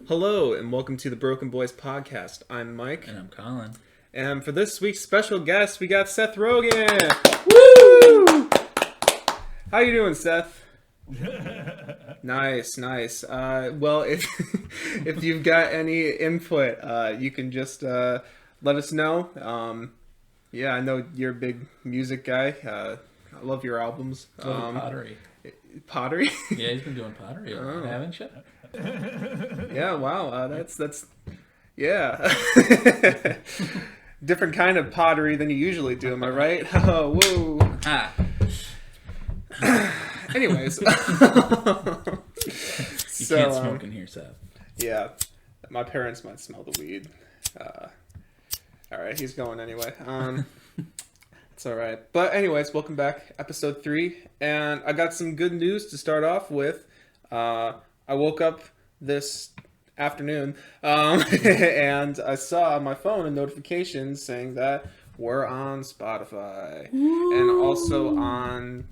Hello, and welcome to the Broken Boys podcast. I'm Mike. And I'm Colin. And for this week's special guest, we got Seth Rogen. Woo! How you doing, Seth? Nice. Well, if you've got any input, you can just let us know. Yeah, I know you're a big music guy. I love your albums. Pottery. Pottery? Yeah, he's been doing pottery, haven't you? Yeah, wow. That's yeah. Different kind of pottery than you usually do, am I right? Oh, whoa. Anyways. You can't smoke in here, Seth. Yeah. My parents might smell the weed. Alright, he's going anyway. It's alright. But anyways, welcome back. Episode 3. And I got some good news to start off with. I woke up this afternoon and I saw on my phone a notification saying that we're on Spotify. Ooh. And also on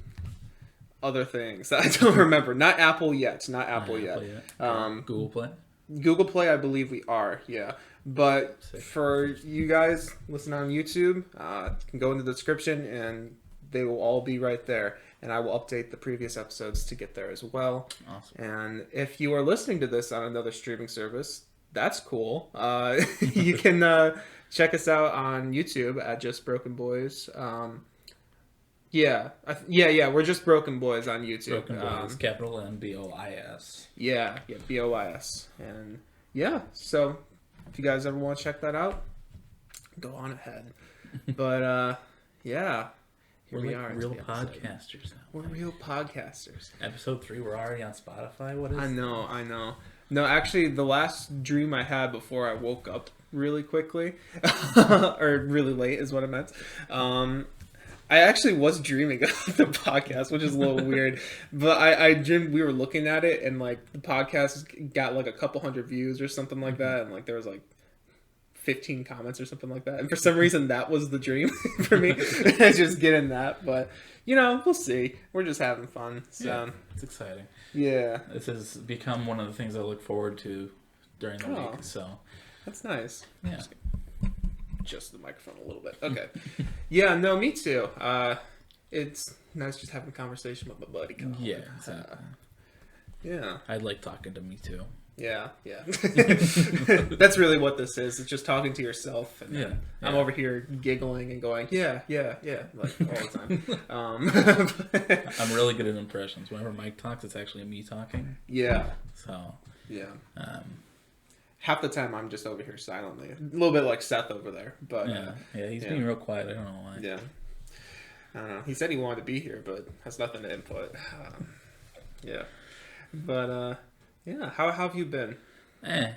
other things that I don't remember. Not Apple yet. Google Play? Google Play, I believe we are, yeah. But for you guys listening on YouTube, you can go in the description and they will all be right there. And I will update the previous episodes to get there as well. Awesome. And if you are listening to this on another streaming service, that's cool. You can check us out on YouTube at Just Broken Boys. Yeah. We're Just Broken Boys on YouTube. Broken Boys, capital N B-O-I-S. Yeah, B-O-I-S. And yeah, so if you guys ever want to check that out, go on ahead. But yeah. We're like real podcasters now. We're real podcasters. Episode 3, we're already on Spotify? What is I know. No, actually, the last dream I had before I woke up really quickly, or really late is what I meant, I actually was dreaming of the podcast, which is a little weird, but I dreamed we were looking at it, and like the podcast got like a couple hundred views or something like that, and like there was like 15 comments or something like that. And for some reason, that was the dream for me. Just getting that. But, you know, we'll see. We're just having fun. So. Yeah, it's exciting. Yeah. This has become one of the things I look forward to during the week. So that's nice. Yeah. Just the microphone a little bit. Okay. Yeah, no, me too. It's nice just having a conversation with my buddy. Colin. Yeah, exactly. Yeah. I like talking to me too. Yeah. That's really what this is. It's just talking to yourself. And yeah. I'm over here giggling and going, yeah, like all the time. I'm really good at impressions. Whenever Mike talks, it's actually me talking. Yeah. So. Yeah. Half the time I'm just over here silently. A little bit like Seth over there. But yeah, he's being real quiet. I don't know why. Yeah. I don't know. He said he wanted to be here, but has nothing to input. Yeah. But, yeah, how have you been? Yeah.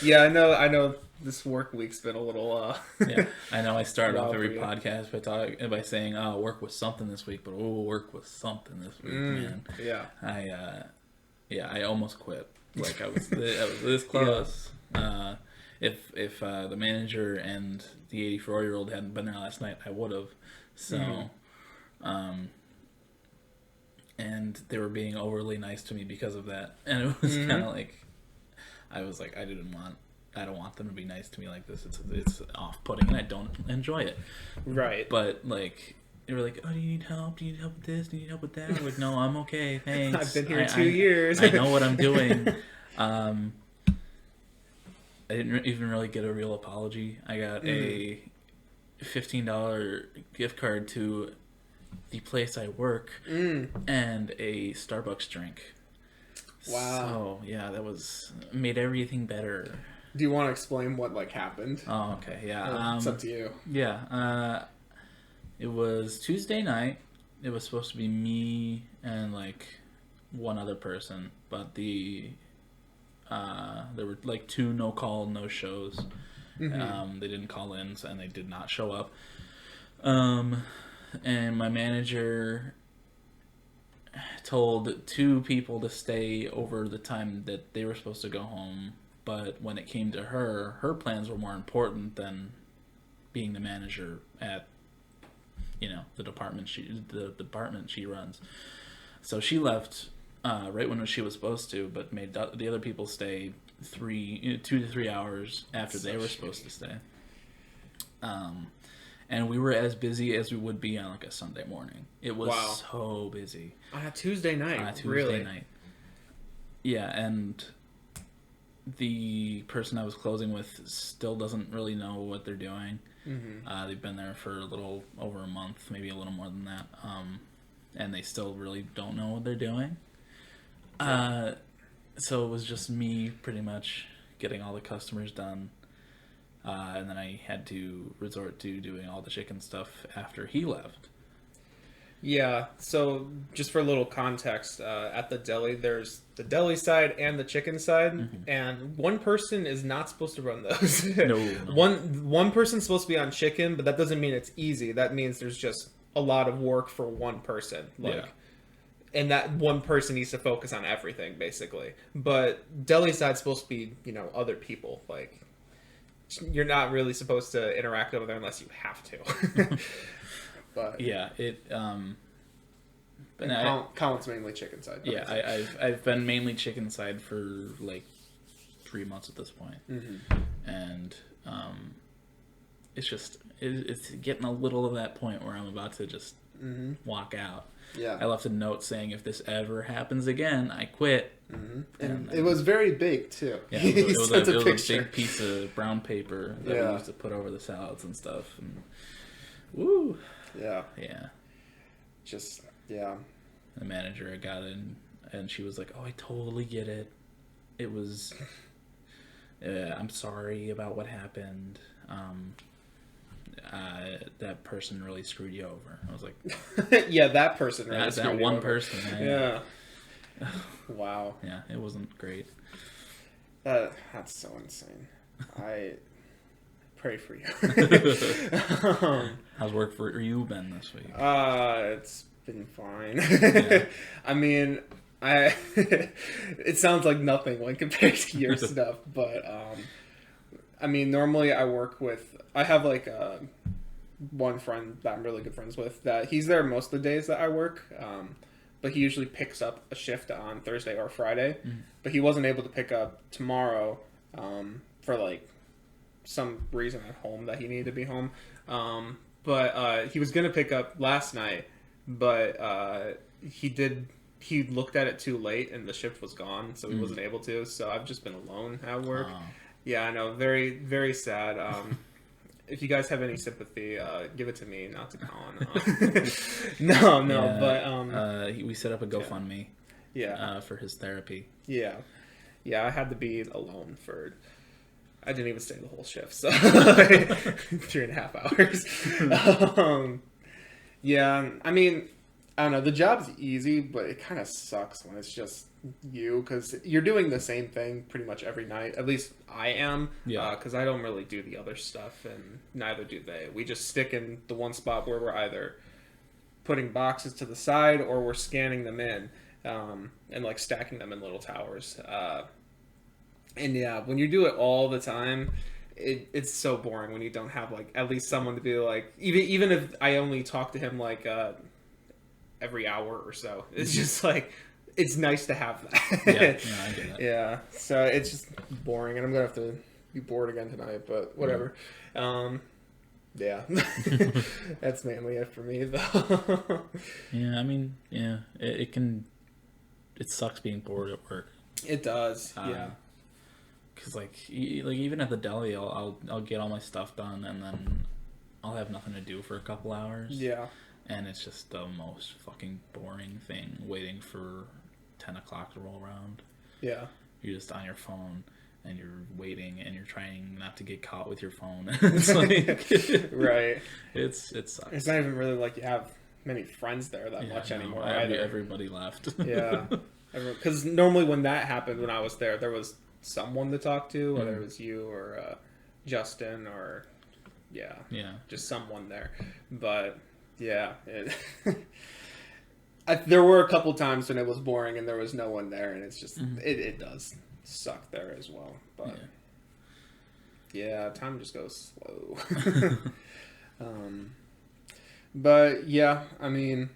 Yeah, I know this work week's been a little yeah, I know I started off every podcast by saying, oh, work was something this week, but work was something this week, man. Yeah. I almost quit. Like I was this close. Yeah. If the manager and the 84-year-old hadn't been there last night, I would have. So and they were being overly nice to me because of that, and it was kind of like I was like, I don't want them to be nice to me like this. It's off-putting, and I don't enjoy it. Right. But like they were like, oh, do you need help? Do you need help with this? Do you need help with that? I'm like, no, I'm okay, thanks. I've been here 2 years. I know what I'm doing. I didn't even really get a real apology. I got a $15 gift card to the place I work and a Starbucks drink. Wow. So yeah, that made everything better. Do you want to explain what like happened? Oh, okay, yeah. It's up to you. Yeah. It was Tuesday night. It was supposed to be me and like one other person, but there were like 2 no-call, no-shows. They didn't call in, and they did not show up. And my manager told 2 people to stay over the time that they were supposed to go home. But when it came to her plans were more important than being the manager at, the department she runs. So she left right when she was supposed to, but made the other people stay 2 to 3 hours after they were supposed to stay. And we were as busy as we would be on like a Sunday morning. It was so busy. On a Tuesday night, really? Night. Yeah, and the person I was closing with still doesn't really know what they're doing. Mm-hmm. They've been there for a little over a month, maybe a little more than that, and they still really don't know what they're doing. So it was just me pretty much getting all the customers done. And then I had to resort to doing all the chicken stuff after he left. Yeah, so just for a little context, at the deli, there's the deli side and the chicken side, mm-hmm. and one person is not supposed to run those. No. One person's supposed to be on chicken, but that doesn't mean it's easy. That means there's just a lot of work for one person. And that one person needs to focus on everything, basically. But deli side's supposed to be, other people, like... You're not really supposed to interact over there unless you have to. But yeah, Colin's mainly chicken side. Yeah, I've been mainly chicken side for like 3 months at this point, mm-hmm. and it's just it's getting a little of that point where I'm about to just mm-hmm. walk out. Yeah, I left a note saying if this ever happens again, I quit. Mm-hmm. And it was very big too. Yeah, it was a big piece of brown paper that we used to put over the salads and stuff. And, woo. Yeah. Yeah. Just The manager got in, and she was like, "Oh, I totally get it. It was. I'm sorry about what happened. That person really screwed you over." I was like, "Yeah, that person really screwed that you one over. person." Yeah. Wow. Yeah, it wasn't great. That's so insane. I pray for you. How's work for you been this week? It's been fine. Yeah. I mean, it sounds like nothing when compared to your stuff, but I mean, normally I have like one friend that I'm really good friends with that he's there most of the days that I work. But he usually picks up a shift on Thursday or Friday. Mm-hmm. But he wasn't able to pick up tomorrow for like some reason at home that he needed to be home. But he was going to pick up last night, but he looked at it too late and the shift was gone, so he wasn't able to. So I've just been alone at work. Oh. Yeah, I know. Very, very sad. If you guys have any sympathy, give it to me, not to Colin. But we set up a GoFundMe. Yeah. For his therapy. Yeah, I had to be alone for. I didn't even stay the whole shift, so 3.5 hours. Yeah, I mean, I don't know. The job's easy, but it kind of sucks when it's just you, because you're doing the same thing pretty much every night. At least I am, because I don't really do the other stuff, and neither do they. We just stick in the one spot where we're either putting boxes to the side or we're scanning them in, and like stacking them in little towers. And yeah, when you do it all the time, it's so boring when you don't have like at least someone to be like, even if I only talk to him like every hour or so, it's just like, it's nice to have that. Yeah, I get it. Yeah, so it's just boring, and I'm gonna have to be bored again tonight, but whatever. Yeah, that's mainly it for me, though. Yeah, I mean, yeah, it sucks being bored at work. It does, yeah. Because like even at the deli, I'll get all my stuff done, and then I'll have nothing to do for a couple hours. Yeah. And it's just the most fucking boring thing, waiting for 10 o'clock to roll around. Yeah. You're just on your phone, and you're waiting, and you're trying not to get caught with your phone. It's like... Right. It sucks. It's not even really like you have many friends there that much anymore either. Everybody left. Yeah. Because normally when that happened, when I was there was someone to talk to, whether it was you or Justin or... Yeah. Just someone there. But... Yeah, there were a couple times when it was boring and there was no one there, and it's just it does suck there as well. But yeah, time just goes slow. But yeah, I mean,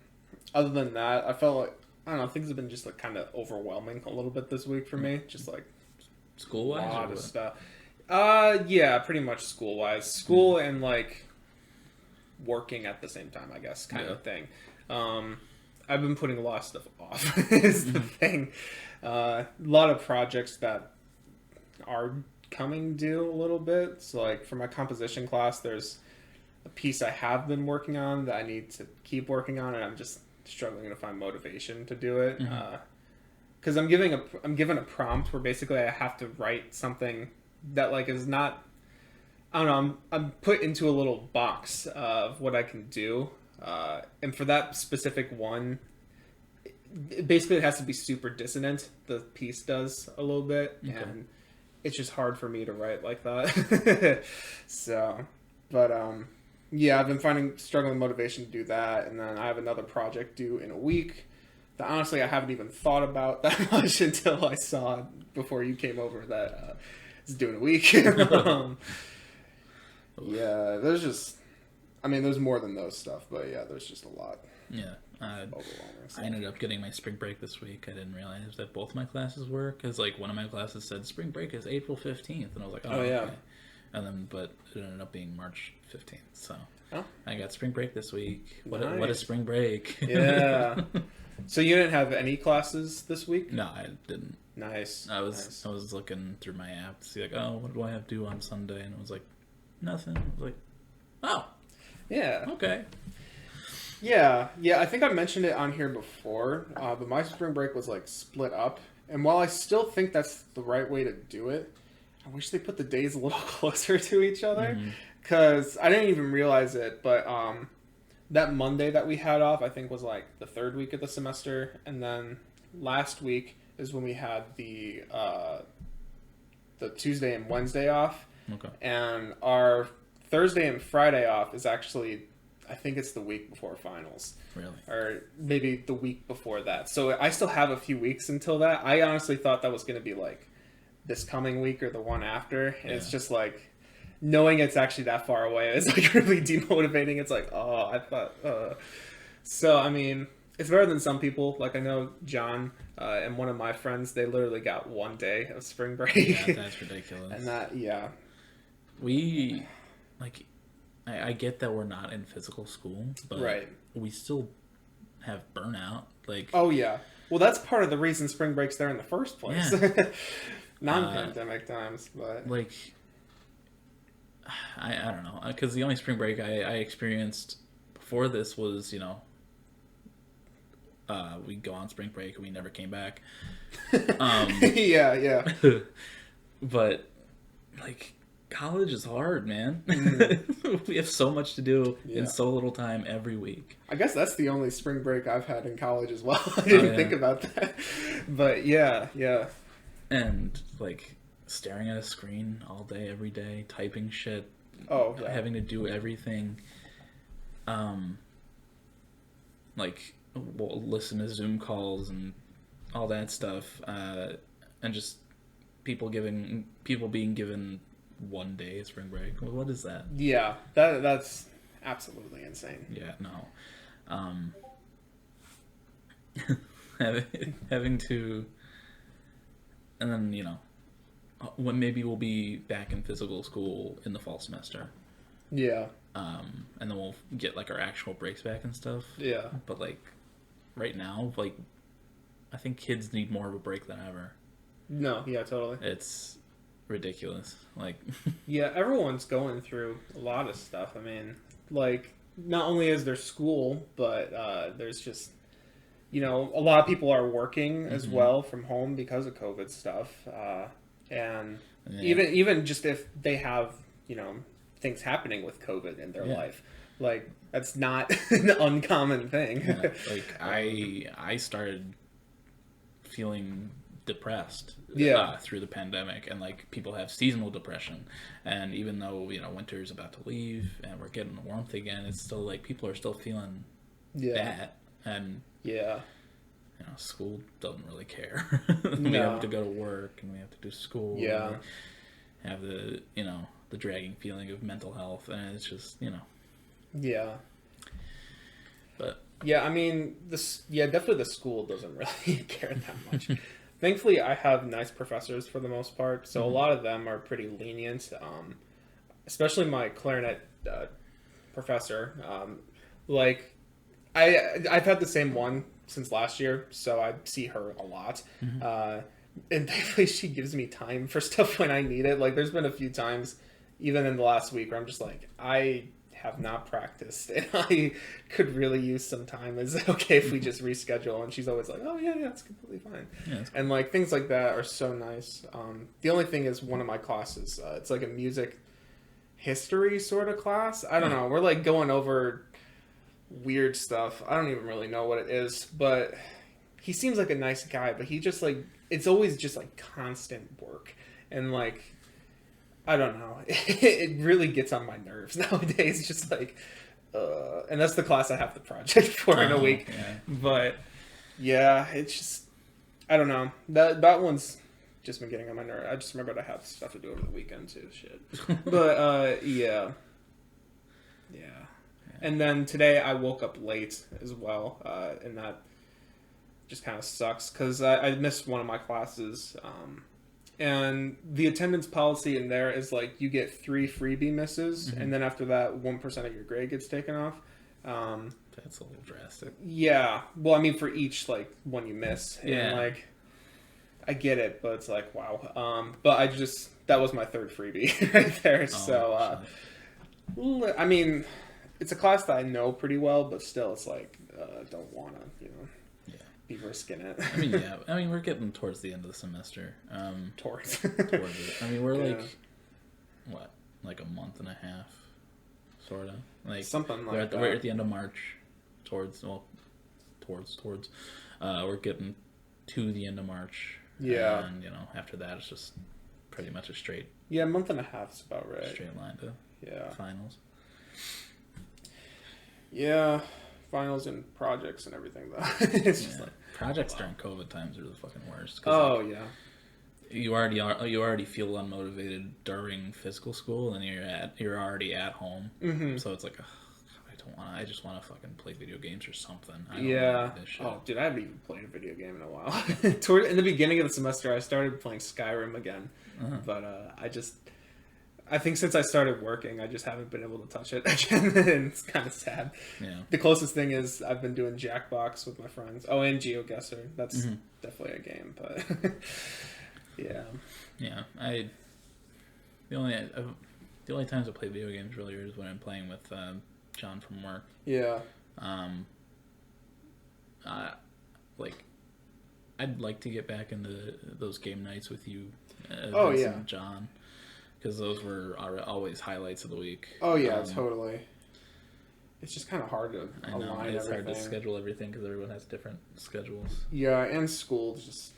other than that, I felt like I don't know, things have been just like kind of overwhelming a little bit this week for me. Just like School-wise? a lot Or of what? stuff. Yeah, pretty much school-wise. School and like working at the same time, I guess, kind of thing. I've been putting a lot of stuff off is the thing. A lot of projects that are coming due a little bit. So like for my composition class, there's a piece I have been working on that I need to keep working on, and I'm just struggling to find motivation to do it. Because I'm given a prompt where basically I have to write something that like is not, I don't know, I'm put into a little box of what I can do, and for that specific one, basically it has to be super dissonant. The piece does a little bit, and it's just hard for me to write like that. So, but yeah, I've been struggling motivation to do that, and then I have another project due in a week that honestly I haven't even thought about that much until I saw before you came over that it's due in a week. Yeah, there's just, I mean, there's more than those stuff, but yeah, there's just a lot. Yeah. Overwhelming. I ended up getting my spring break this week. I didn't realize that both my classes were, because like one of my classes said spring break is April 15th, and I was like, oh yeah. Okay. And then, but it ended up being March 15th. So I got spring break this week. What a spring break! Yeah. So you didn't have any classes this week? No, I didn't. Nice. I was looking through my app to see like, oh, what do I have due on Sunday? And it was like, nothing. I was like, oh, yeah, okay. Yeah. I think I mentioned it on here before, but my spring break was like split up. And while I still think that's the right way to do it, I wish they put the days a little closer to each other, because I didn't even realize it. But that Monday that we had off, I think was like the third week of the semester, and then last week is when we had the Tuesday and Wednesday off. Okay. And our Thursday and Friday off is actually, I think it's the week before finals. Really? Or maybe the week before that. So I still have a few weeks until that. I honestly thought that was going to be like this coming week or the one after. And it's just like, knowing it's actually that far away is like really demotivating. It's like, oh, I thought, So, I mean, it's better than some people. Like I know John and one of my friends, they literally got 1 day of spring break. Yeah, that's ridiculous. And that, yeah. We, like, I get that we're not in physical school, but we still have burnout. Like, oh yeah, well that's part of the reason spring break's there in the first place. Yeah. Non-pandemic times, but like, I don't know, because the only spring break I experienced before this was, you know, we go on spring break and we never came back. Yeah. But like, college is hard, man. We have so much to do in so little time every week. I guess that's the only spring break I've had in college as well. I didn't think about that. But yeah. And like staring at a screen all day, every day, typing shit. Oh, yeah. Having to do everything. Like, we'll listen to Zoom calls and all that stuff. And just people being given 1 day of spring break. What is that? Yeah, that's absolutely insane. Yeah, no. Having to, and then, you know, when maybe we'll be back in physical school in the fall semester. Yeah. And then we'll get like our actual breaks back and stuff. Yeah. But like right now, like I think kids need more of a break than ever. No, yeah, totally. It's ridiculous. Like yeah, everyone's going through a lot of stuff. I mean, like not only is there school, but there's just, you know, a lot of people are working as well from home because of COVID stuff. And even just if they have, you know, things happening with COVID in their life, like that's not an uncommon thing. Yeah, like I started feeling depressed through the pandemic, and like people have seasonal depression, and even though, you know, winter's about to leave and we're getting the warmth again, it's still like people are still feeling that, and you know, school doesn't really care. We have to go to work and we have to do school. And have the, you know, the dragging feeling of mental health, and it's just, you know. Yeah. But Yeah, I mean, definitely the school doesn't really care that much. Thankfully, I have nice professors for the most part, so a lot of them are pretty lenient. Especially my clarinet professor. Like, I've had the same one since last year, so I see her a lot. And thankfully, she gives me time for stuff when I need it. Like, there's been a few times, even in the last week, where I'm just like, I have not practiced and I could really use some time. Is it okay if we just reschedule? And she's always like, oh yeah, it's completely fine. Yeah, that's cool. And like things like that are so nice. The only thing is one of my classes, it's like a music history sort of class. I don't know. We're like going over weird stuff. I don't even really know what it is, but he seems like a nice guy, but he just like, it's always just like constant work. And like, I don't know. It really gets on my nerves nowadays. Just like, and that's the class I have the project for in a week. Yeah. But yeah, it's just, I don't know. That one's just been getting on my nerve. I just remembered I have stuff to do over the weekend too. Shit. But yeah. And then today I woke up late as well, and that just kind of sucks because I missed one of my classes. And the attendance policy in there is like you get 3 freebie misses, and then after that, 1% of your grade gets taken off. That's a little drastic. Yeah. Well, I mean, for each like one you miss, and Yeah. like I get it, but it's like wow. But that was my 3rd freebie right there. So I mean, it's a class that I know pretty well, but still, it's like don't want to, be risking it. I mean, yeah. I mean, we're getting towards the end of the semester. Towards it. I mean, we're like, Yeah. what, like a month and a half, sort of. Like Something like we're that. We're at the end of March, towards. We're getting to the end of March. Yeah. And after that, it's just pretty much a straight. Yeah, a month and a half is about right. Straight line to finals. Yeah, finals and projects and everything though. It's just like projects during COVID times are the fucking worst. Oh like, yeah. You already feel unmotivated during physical school, and you're already at home. Mm-hmm. So it's like, I just want to fucking play video games or something. I don't Yeah. wanna do this shit. Oh, dude, I haven't even played a video game in a while. In the beginning of the semester, I started playing Skyrim again, but I think since I started working, I just haven't been able to touch it again, and it's kind of sad. Yeah. The closest thing is I've been doing Jackbox with my friends. Oh, and GeoGuessr. That's definitely a game, but yeah. Yeah, the only times I play video games really is when I'm playing with John from work. Yeah. I'd like to get back into those game nights with you, and John, because those were always highlights of the week. Oh yeah, totally. It's just kind of hard to I know align it's everything. hard to schedule everything because everyone has different schedules. Yeah, and school's just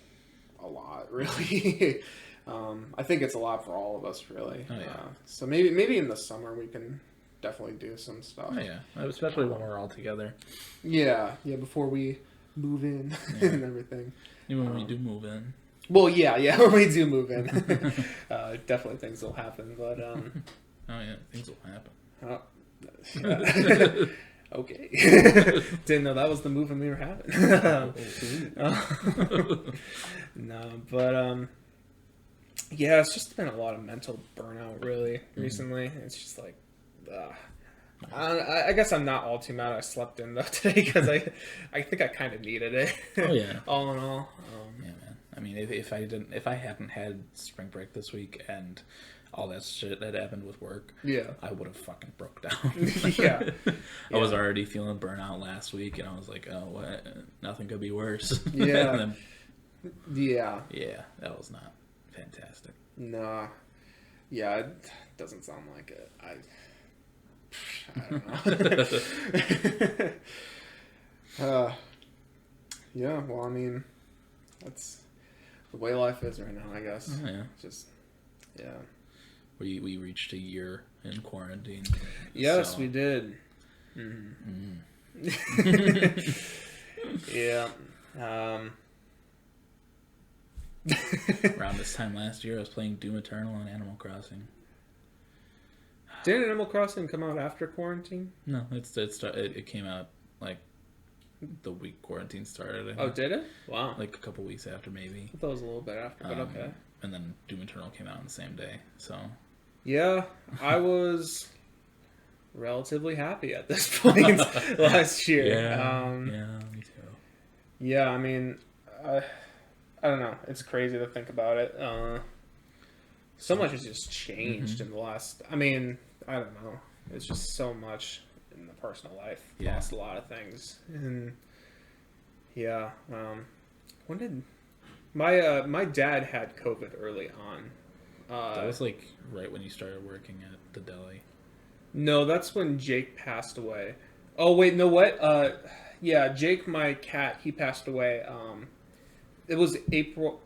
a lot, really. I think it's a lot for all of us, really. Oh, yeah. So maybe in the summer we can definitely do some stuff. Oh yeah, especially when we're all together. Yeah, before we move in and everything. Even when we do move in. Well, yeah, when we do move in, definitely things will happen. But oh yeah, things will happen. Okay. Didn't know that was the movie we were having. No, but yeah, it's just been a lot of mental burnout really recently. It's just like, I guess I'm not all too mad I slept in though today because I think I kind of needed it. Oh yeah. All in all. Yeah, man. I mean, if I hadn't had spring break this week and all that shit that happened with work, I would have fucking broke down. Yeah. I was already feeling burnout last week, and I was like, oh, what? Nothing could be worse. Yeah. Then, yeah, that was not fantastic. Nah. Yeah, it doesn't sound like it. I don't know. Yeah, well, I mean, that's the way life is right now, I guess. Oh, yeah. Just, yeah. We reached a year in quarantine. Yes, so. we did. Mm-hmm. Yeah. Around this time last year, I was playing Doom Eternal on Animal Crossing. Didn't Animal Crossing come out after quarantine? No, it came out like the week quarantine started. I Oh, think. did it? Wow. Like a couple weeks after, maybe. I thought it was a little bit after, but okay. And then Doom Eternal came out on the same day, so... Yeah, I was relatively happy at this point last year. Yeah, me too. Yeah, I mean, I don't know. It's crazy to think about it. So much has just changed in the last... I mean, I don't know. It's just so much in the personal life. Yeah. Lost a lot of things. And yeah, when did... My dad had COVID early on. That was like right when you started working at the deli. No, that's when Jake passed away. Oh wait, no what? Yeah, Jake, my cat, he passed away. It was April.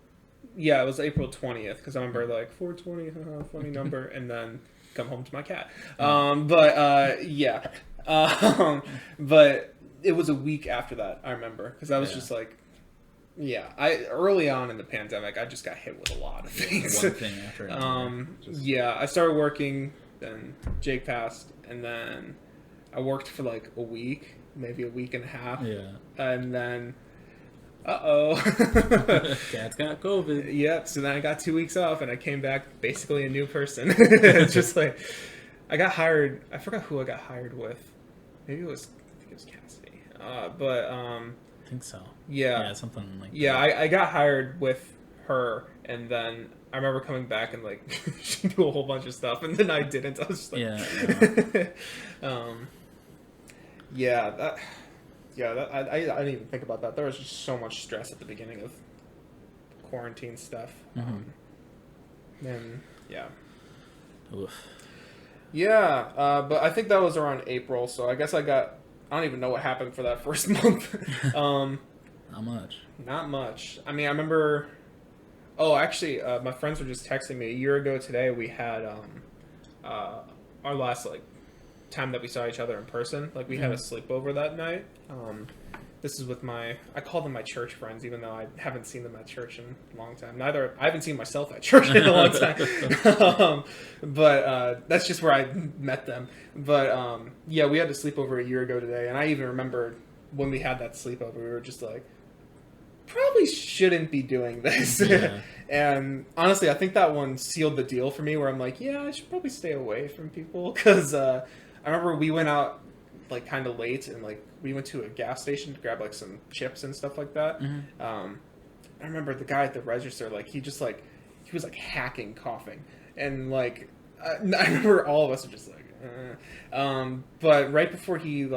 Yeah, it was April 20th because I remember like 420, funny number, and then come home to my cat. Yeah, but it was a week after that. I remember because I was just like. Yeah, early on in the pandemic, I just got hit with a lot of things. One thing after another. Yeah, I started working, then Jake passed, and then I worked for like a week, maybe a week and a half. Yeah. And then, Cat's got COVID. Yep, so then I got 2 weeks off, and I came back basically a new person. It's just like, I got hired, I forgot who I got hired with. Maybe I think it was Cassidy. I think so. Yeah, something like that. Yeah, I got hired with her, and then I remember coming back and like she knew a whole bunch of stuff, and then I didn't. I was just like, I didn't even think about that. There was just so much stress at the beginning of quarantine stuff. And yeah. Oof. Yeah, but I think that was around April, so I guess I don't even know what happened for that first month. Not much. Not much. I mean, I remember... Oh, actually, my friends were just texting me. A year ago today, we had our last, like, time that we saw each other in person. Like, we had a sleepover that night. This is with I call them my church friends, even though I haven't seen them at church in a long time. I haven't seen myself at church in a long time. But that's just where I met them. But, yeah, we had a sleepover a year ago today, and I even remember when we had that sleepover, we were just like, probably shouldn't be doing this. Yeah. And honestly, I think that one sealed the deal for me, where I'm like, yeah, I should probably stay away from people, because I remember we went out like kind of late, and like we went to a gas station to grab like some chips and stuff like that. I remember the guy at the register, like he was like hacking, coughing, and like I remember all of us were just like, but right before he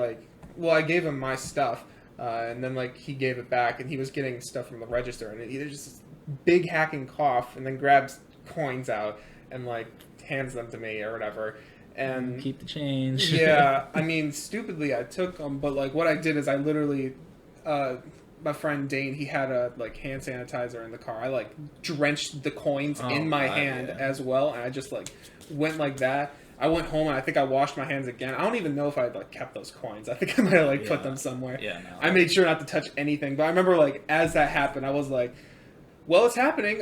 I gave him my stuff, and then like he gave it back, and he was getting stuff from the register, and he just this big hacking cough, and then grabs coins out and like hands them to me or whatever. And keep the change. Yeah, I mean, stupidly I took them, but like what I did is I literally, my friend Dane, he had a like hand sanitizer in the car. I like drenched the coins in my hand as well, and I just like went like that. I went home and I think I washed my hands again. I don't even know if I like kept those coins. I think I might have like put them somewhere. Yeah, no. I made sure not to touch anything, but I remember like as that happened, I was like, well, it's happening.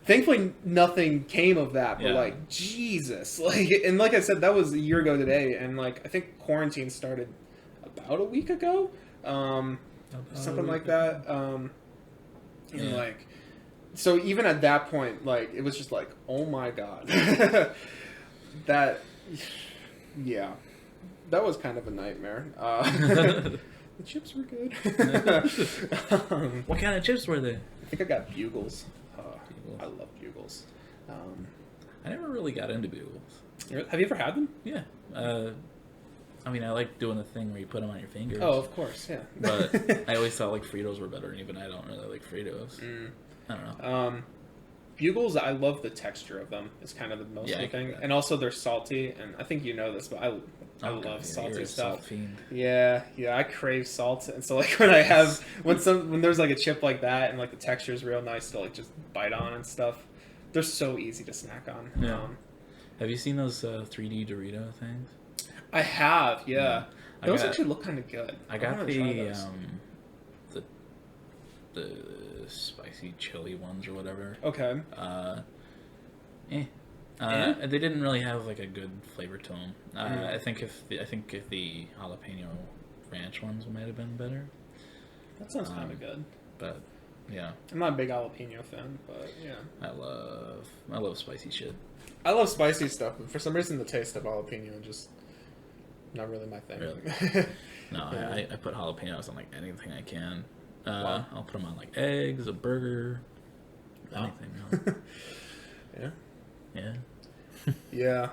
Thankfully, nothing came of that. But like, Jesus, like, and like I said, that was a year ago today, and like I think quarantine started about a week ago, something like that. And like, so even at that point, like, it was just like, oh my god, that was kind of a nightmare. The chips were good. What kind of chips were they? I think I got Bugles. I love Bugles. I never really got into Bugles. Have you ever had them? Yeah. I mean, I like doing the thing where you put them on your fingers. Oh, of course, yeah. But I always thought like Fritos were better, and even I don't really like Fritos. I don't know. Bugles, I love the texture of them. It's kind of the most thing. And also they're salty, and I think you know this, but I love salty stuff. Yeah, I crave salt, and so like when I have when there's like a chip like that, and like the texture is real nice to like just bite on and stuff. They're so easy to snack on. Yeah. Have you seen those 3D Dorito things? I have, yeah. Those actually look kind of good. I got the spicy chili ones or whatever. Okay. They didn't really have like a good flavor to them. I think if the jalapeno ranch ones might have been better. That sounds kind of good. But yeah, I'm not a big jalapeno fan, but yeah. I love spicy shit. I love spicy stuff, but for some reason the taste of jalapeno just not really my thing. Really? No, Yeah. I put jalapenos on like anything I can. Wow. I'll put them on like eggs, a burger, anything. Yeah. Yeah. Yeah.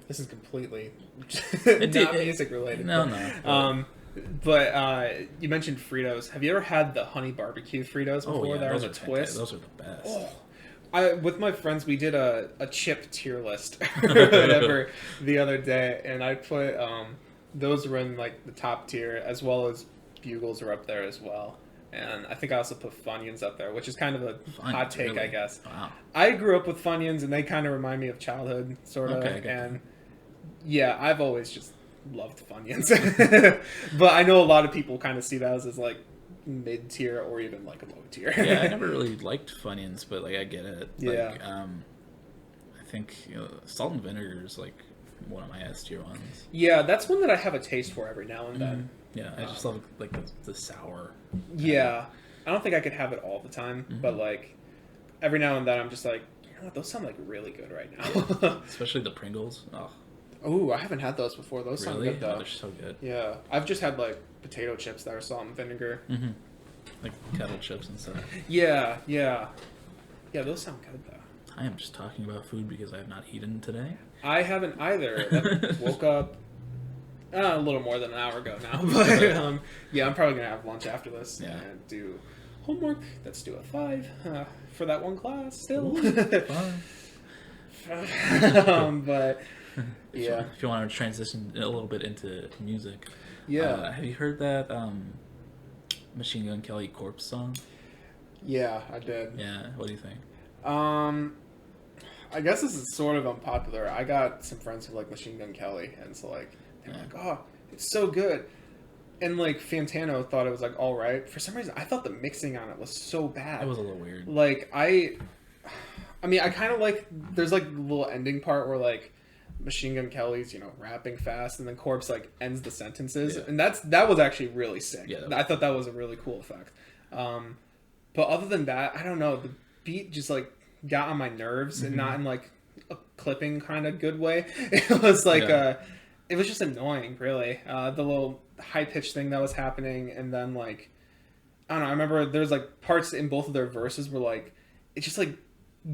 This is completely It- not it- music related. No, but, no. But you mentioned Fritos. Have you ever had the honey barbecue Fritos before? Oh yeah, There's those a are twist. Those are the best. Oh, with my friends, we did a chip tier list or whatever the other day, and I put those were in like the top tier, as well as Bugles are up there as well. And I think I also put Funyuns up there, which is kind of a hot take, really? I guess. Wow. I grew up with Funyuns, and they kind of remind me of childhood, sort of. Okay, I get and yeah, I've always just loved Funyuns. But I know a lot of people kind of see those as like mid tier or even like a low tier. Yeah, I never really liked Funyuns, but like I get it. Yeah. Like, I think salt and vinegar is like one of my S tier ones. Yeah, that's one that I have a taste for every now and then. Yeah, I just love like the sour. Yeah, I don't think I could have it all the time, but like every now and then, I'm just like, you know what, those sound like really good right now. Especially the Pringles. Oh, Oh, I haven't had those before. Those sound really? good though. Oh, they're so good. Yeah, I've just had like potato chips that are salt and vinegar. Mm-hmm. Like kettle chips and stuff. Yeah. Those sound good though. I am just talking about food because I have not eaten today. I haven't either. I woke up a little more than an hour ago now, but yeah, I'm probably gonna have lunch after this and do homework. That's due at 5 for that one class still. Fun. But yeah, If you want to transition a little bit into music, yeah, have you heard that Machine Gun Kelly Corpse song? yeah, I did. Yeah, what do you think? I guess this is sort of unpopular. I got some friends who like Machine Gun Kelly, and so like they're like, "Oh, it's so good," and like Fantano thought it was like all right. For some reason, I thought the mixing on it was so bad. It was a little weird. Like I mean, I kind of like. There's like the little ending part where like Machine Gun Kelly's rapping fast, and then Corpse like ends the sentences, and that was actually really sick. Yeah, I thought that was a really cool effect. But other than that, I don't know. The beat just like got on my nerves, and not in like a clipping kind of good way. It was like it was just annoying, really. The little high pitched thing that was happening, and then like I don't know. I remember there's like parts in both of their verses where like it just like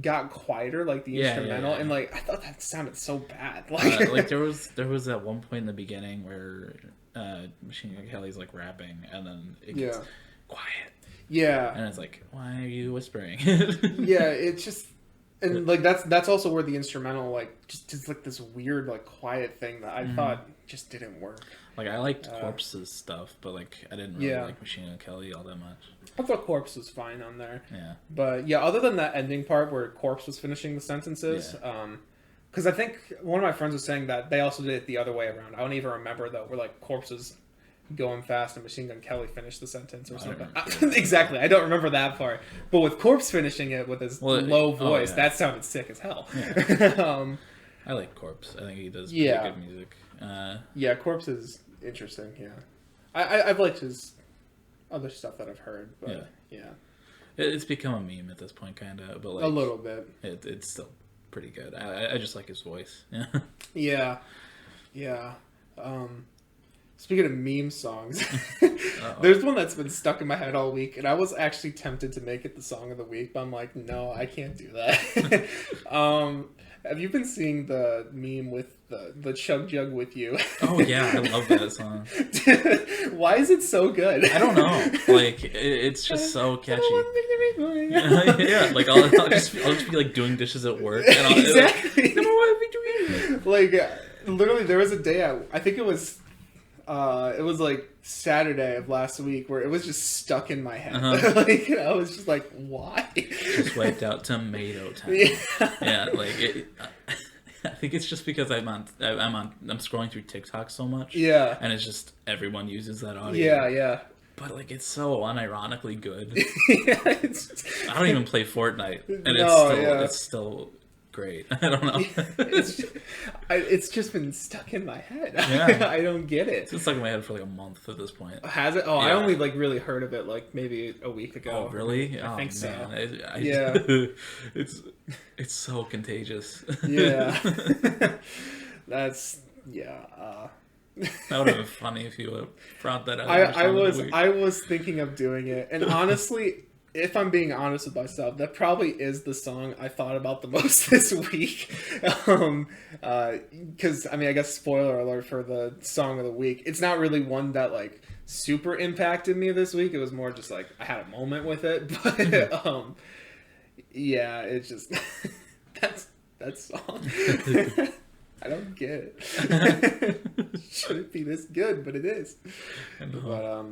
got quieter, like the instrumental, and like I thought that sounded so bad. Like there was that one point in the beginning where Machine Gun Kelly's like rapping, and then it gets quiet. Yeah, and it's like, why are you whispering? Yeah, it's just, and like that's also where the instrumental like just like this weird like quiet thing that I thought just didn't work. Like I liked Corpse's stuff, but like I didn't really like Machine Gun Kelly all that much. I thought Corpse was fine on there. Yeah, but yeah, other than that ending part where Corpse was finishing the sentences, because I think one of my friends was saying that they also did it the other way around. I don't even remember though, where like Corpse was going fast and Machine Gun Kelly finished the sentence or something. Exactly, I don't remember that part. But with Corpse finishing it with his low voice, that sounded sick as hell. Yeah. I like Corpse. I think he does pretty good music. Yeah, Corpse is interesting. Yeah, I've liked his other stuff that I've heard, but yeah. It's become a meme at this point, kind of. But like a little bit. It's still pretty good. I just like his voice. Yeah. Speaking of meme songs, there's one that's been stuck in my head all week, and I was actually tempted to make it the song of the week, but I'm like, no, I can't do that. Have you been seeing the meme with the Chug Jug with you? Oh yeah, I love that song. Why is it so good? I don't know. Like it's just so catchy. Yeah, like I'll just be like doing dishes at work, and I'll exactly. Like, literally, there was a day I think it was like Saturday of last week where it was just stuck in my head. Like I was just like, why? Just wiped out tomato time. Yeah, like I think it's just because I'm scrolling through TikTok so much. Yeah, and it's just everyone uses that audio. Yeah. But like it's so unironically good. Yeah, I don't even play Fortnite, and it's still great. I don't know. It's just been stuck in my head. Yeah. I don't get it. It's been stuck in my head for like a month at this point. Has it? Oh, Yeah. I only like really heard of it like maybe a week ago. Oh, really? I think so. Yeah. It's so contagious. Yeah. That's That would have been funny if you would have brought that out. I was thinking of doing it, and honestly, if I'm being honest with myself, that probably is the song I thought about the most this week. Because I mean, I guess spoiler alert for the song of the week. It's not really one that like super impacted me this week. It was more just like I had a moment with it, but yeah, it's just that song. I don't get it. Shouldn't be this good, but it is. But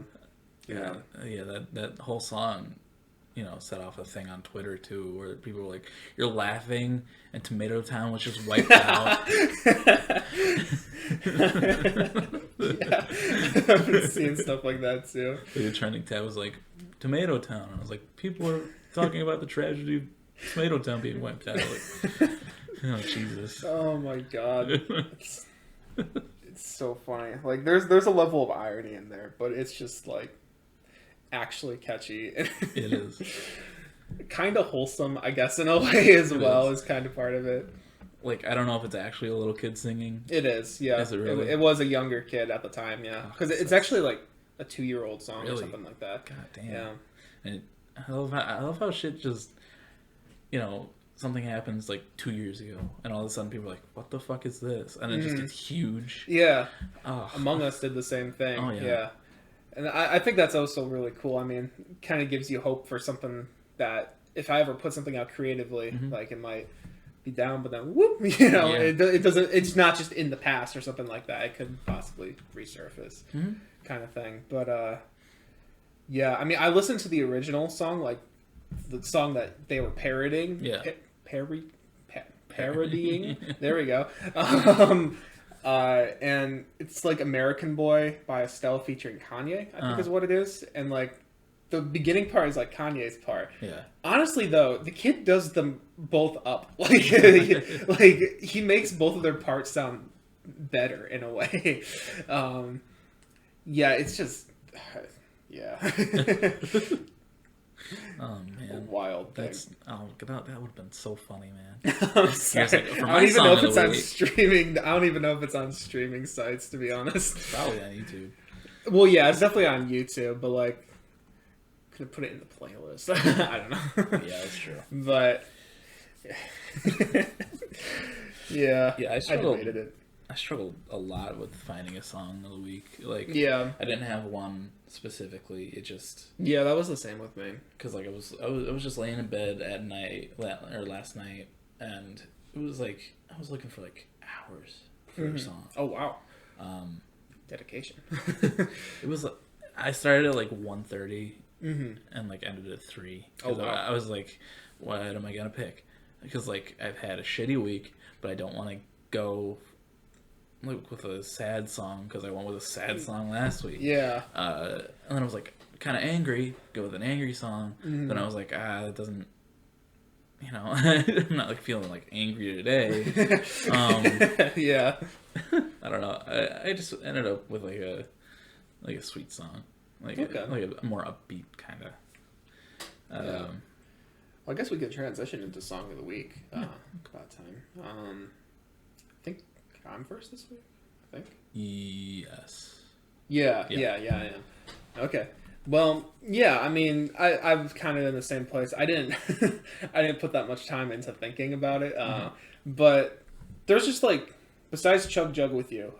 that whole song, set off a thing on Twitter too, where people were like, "You're laughing," and Tomato Town was just wiped out. Yeah, I've been seeing stuff like that too. The trending tab was like Tomato Town, and I was like, people are talking about the tragedy of Tomato Town being wiped out. Like, oh Jesus! Oh my God! It's so funny. Like there's a level of irony in there, but it's just like actually catchy. It is kind of wholesome, I guess, in a way as well. Is kind of part of it. Like I don't know if it's actually a little kid singing. It is, yeah. Is it really? It was a younger kid at the time, yeah. Because it's actually like a 2-year-old song or something like that. God damn. Yeah. And I love how shit just, something happens like 2 years ago, and all of a sudden people are like, "What the fuck is this?" And it just gets huge. Yeah. Oh. Among Us did the same thing. Oh, yeah. Yeah. And I think that's also really cool. I mean, kind of gives you hope for something that if I ever put something out creatively, like it might be down, but then whoop, it doesn't. It's not just in the past or something like that. It could possibly resurface, kind of thing. But yeah, I mean, I listened to the original song, like the song that they were parodying. Yeah. Parodying. There we go. And it's like American Boy by Estelle featuring Kanye, I think is what it is. And like the beginning part is like Kanye's part. Yeah. Honestly though, the kid does them both up. Like he makes both of their parts sound better in a way. Yeah, it's just yeah. Oh man, wild thing. That would have been so funny, man. I'm sorry. I don't even know if it's on streaming. I don't even know if it's on streaming sites, to be honest. It's probably on YouTube. Well, yeah, it's definitely on YouTube, but like, could have put it in the playlist. I don't know. Yeah, that's true. But yeah, I debated it. I struggled a lot with finding a song of the week. Like, yeah, I didn't have one specifically. It just that was the same with me. Because like I was just laying in bed at night last night, and it was like I was looking for like hours for a song. Oh wow, dedication. It was I started at like 1:30 and like ended at 3. Oh wow. I was like, what am I gonna pick? Because like I've had a shitty week, but I don't want to go with a sad song because I went with a sad song last week. Yeah. And then I was like kind of angry, go with an angry song. Then I was like, that doesn't, I'm not like feeling like angry today. Yeah. I don't know. I just ended up with like a sweet song, like a more upbeat kind of. Well, I guess we could transition into song of the week. About time. I think I'm first this week. I think. Yes. Yeah. Okay. Well, yeah. I mean, I'm kind of in the same place. I didn't put that much time into thinking about it. But there's just like, besides Chug Jug with You,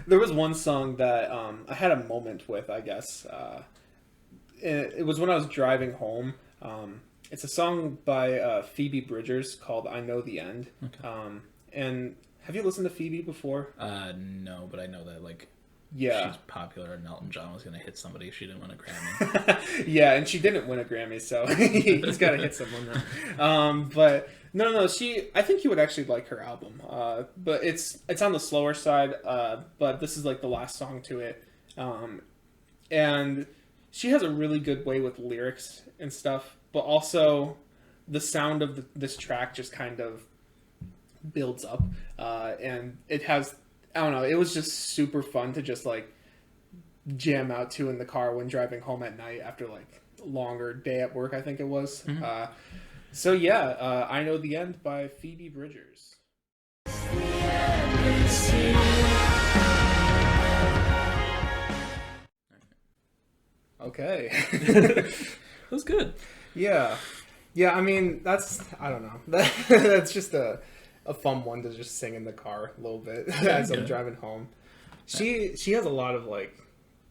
there was one song that I had a moment with, I guess. It was when I was driving home. It's a song by Phoebe Bridgers called "I Know the End." Okay. And have you listened to Phoebe before? No, but I know that like she's popular, and Elton John was gonna hit somebody if she didn't win a Grammy. Yeah, and she didn't win a Grammy, so he's got to hit someone now. But no, I think you would actually like her album. But it's on the slower side. But this is like the last song to it, and she has a really good way with lyrics and stuff, but also the sound of this track just kind of builds up, and it has, I don't know, it was just super fun to just like jam out to in the car when driving home at night after like a longer day at work, I think it was. So yeah, I Know the End by Phoebe Bridgers. Okay. It was good. Yeah. Yeah, I mean, I don't know. That's just a fun one to just sing in the car a little bit as I'm driving home. She has a lot of like,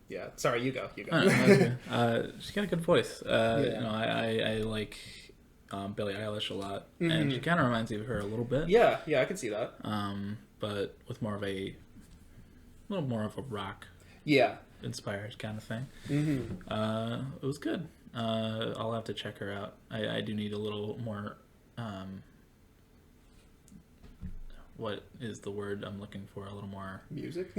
yeah. Sorry, you go. Oh, no, okay. She's got a good voice. You know, I like Billie Eilish a lot, and she kind of reminds me of her a little bit. Yeah, I can see that. But with a little more of a rock, inspired kind of thing. It was good. I'll have to check her out. I do need a little more. What is the word I'm looking for? A little more music.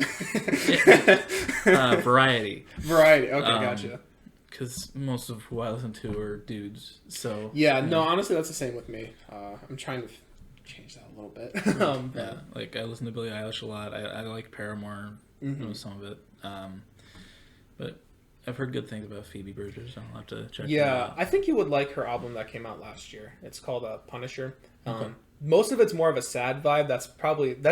Variety. Variety. Okay, gotcha. Because most of who I listen to are dudes. So yeah, no, honestly, that's the same with me. I'm trying to change that a little bit. Yeah, like I listen to Billie Eilish a lot. I like Paramore. Know some of it. But I've heard good things about Phoebe Bridgers. So I'll have to check. Yeah, I think you would like her album that came out last year. It's called Punisher. Okay. Most of it's more of a sad vibe. That's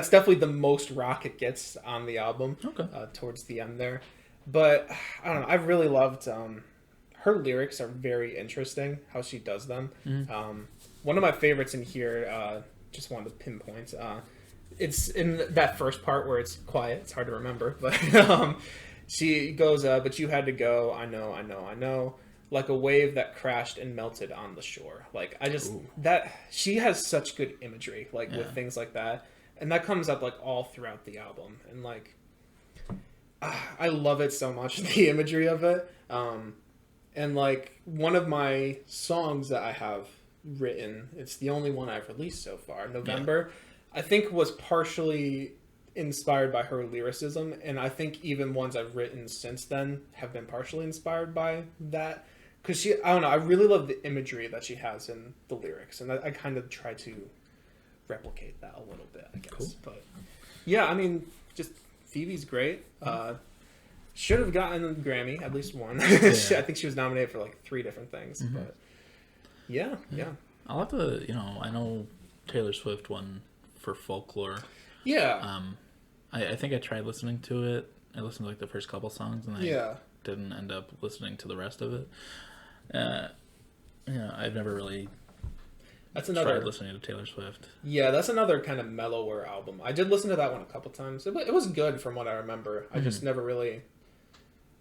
definitely the most rock it gets on the album. Okay. Towards the end there, but I don't know. I've really loved her lyrics are very interesting. How she does them. One of my favorites in here. Just wanted to pinpoint. It's in that first part where it's quiet. It's hard to remember, but she goes, "But you had to go. I know. Like a wave that crashed and melted on the shore." Like that she has such good imagery, like with things like that, and that comes up like all throughout the album, and like I love it so much, the imagery of it. And like one of my songs that I have written, it's the only one I've released so far, November, I think was partially inspired by her lyricism, and I think even ones I've written since then have been partially inspired by that. Because I don't know, I really love the imagery that she has in the lyrics, and I kind of try to replicate that a little bit, I guess. Cool. But yeah, I mean, just Phoebe's great. Should have gotten a Grammy, at least one. I think she was nominated for like 3 different things. But yeah. I'll have to, I know Taylor Swift won for Folklore. Yeah. I think I tried listening to it. I listened to like the first couple songs, and I didn't end up listening to the rest of it. I've never really tried listening to Taylor Swift. Yeah, that's another kind of mellower album. I did listen to that one a couple times. It was good from what I remember. I just never really